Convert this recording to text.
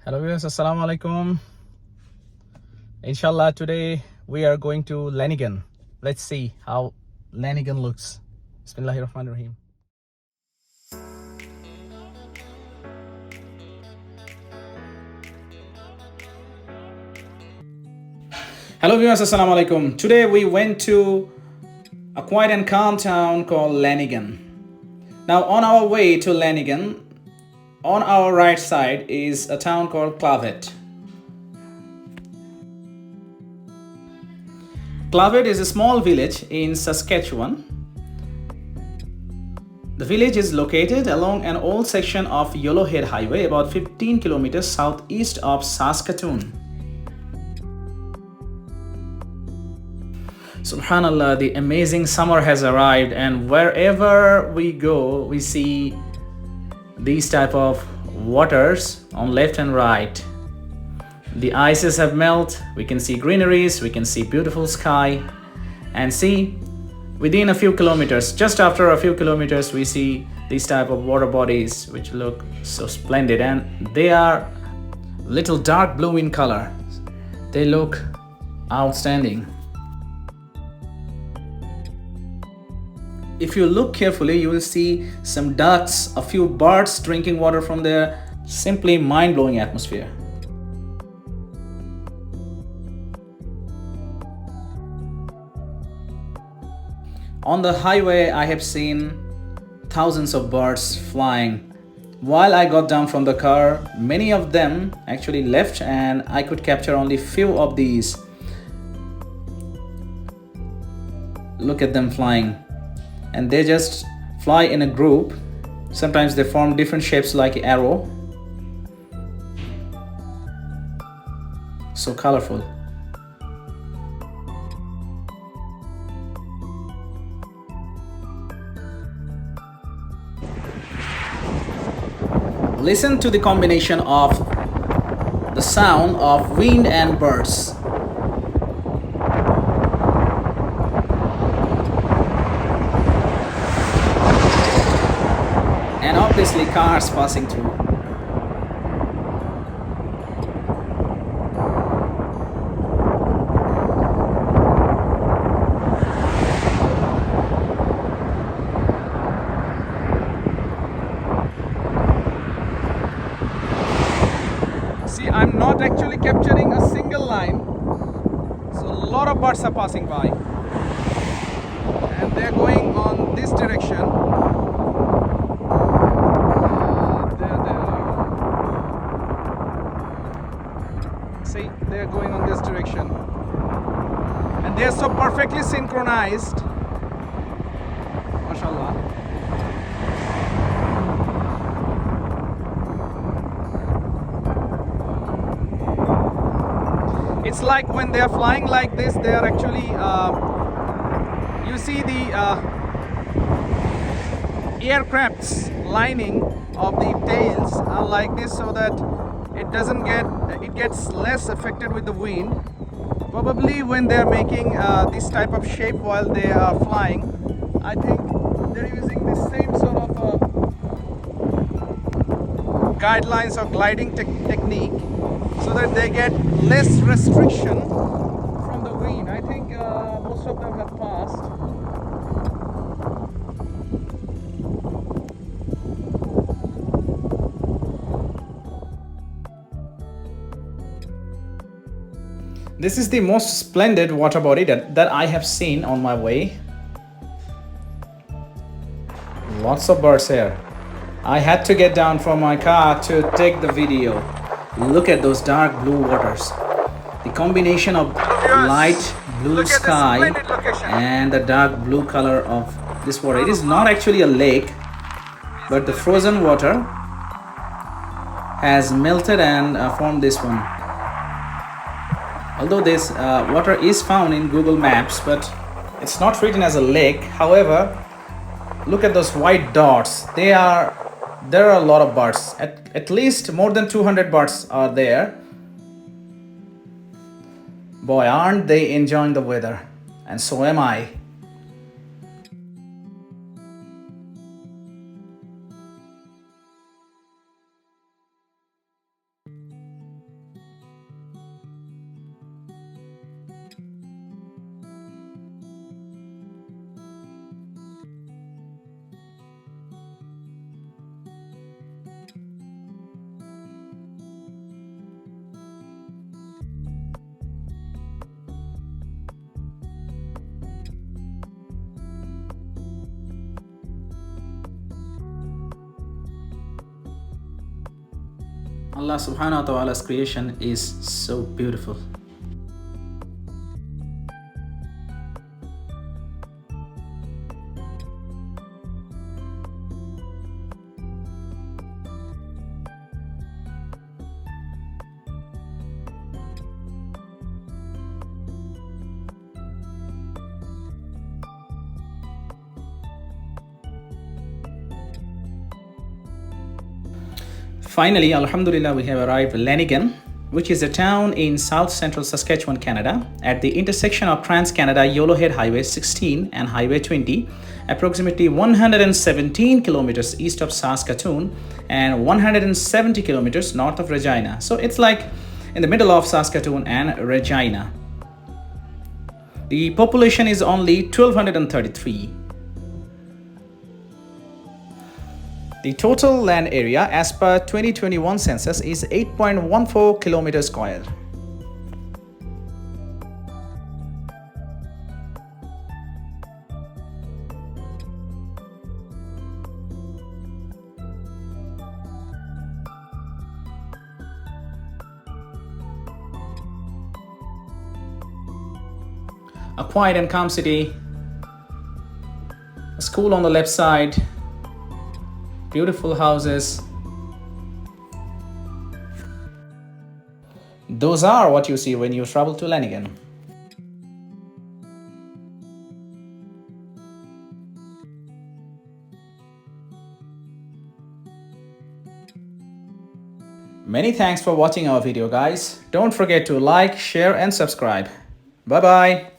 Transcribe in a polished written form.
Hello viewers, Assalamu alaikum. Inshallah, today we are going to Lanigan. Let's see how Lanigan looks. Bismillahirrahmanirrahim. Hello viewers, Assalamu alaikum. Today we went to a quiet and calm town called Lanigan. Now on our way to Lanigan, on our right side is a town called Clavet. Clavet is a small village in Saskatchewan. The village is located along an old section of Yellowhead Highway about 15 kilometers southeast of Saskatoon. Subhanallah, the amazing summer has arrived, and wherever we go, we see these type of waters on left and right. The ices have melted, we can see greeneries, we can see beautiful sky, and see within a few kilometers, just after a few kilometers, we see these type of water bodies which look so splendid, and they are little dark blue in color. They look outstanding. If you look carefully, you will see some ducks, a few birds drinking water from there. Simply mind-blowing atmosphere. On the highway, I have seen thousands of birds flying. While I got down from the car, many of them actually left, and I could capture only few of these. Look at them flying. And they just fly in a group. Sometimes they form different shapes like an arrow. So colorful. Listen to the combination of the sound of wind and birds. And obviously cars passing through. See, I'm not actually capturing a single line, so a lot of birds are passing by, and they're going on this direction. See, they're going on this direction, and they're so perfectly synchronized. MashaAllah. It's like when they're flying like this, they are actually you see the aircraft's lining of the tails are like this, so that it gets less affected with the wind. Probably when they're making this type of shape while they are flying, I think they're using the same sort of guidelines or gliding technique, so that they get less restriction from the wind. I think most of them have passed. This is the most splendid water body that I have seen on my way. Lots of birds here. I had to get down from my car to take the video. Look at those dark blue waters. The combination of light blue sky and the dark blue color of this water. It is not actually a lake, but the frozen water has melted and formed this one. Although this water is found in Google Maps, but it's not written as a lake. However, look at those white dots. There are a lot of birds. At least more than 200 birds are there. Boy, aren't they enjoying the weather? And so am I. Allah subhanahu wa ta'ala's creation is so beautiful. Finally, Alhamdulillah, we have arrived at Lanigan, which is a town in south central Saskatchewan, Canada, at the intersection of Trans-Canada Yellowhead Highway 16 and Highway 20, approximately 117 kilometers east of Saskatoon and 170 kilometers north of Regina. So it's like in the middle of Saskatoon and Regina. The population is only 1,233. The total land area as per 2021 census is 8.14 kilometers square. A quiet and calm city. A school on the left side. Beautiful houses. Those are what you see when you travel to Lanigan. Many thanks for watching our video, guys. Don't forget to like, share and subscribe. Bye bye.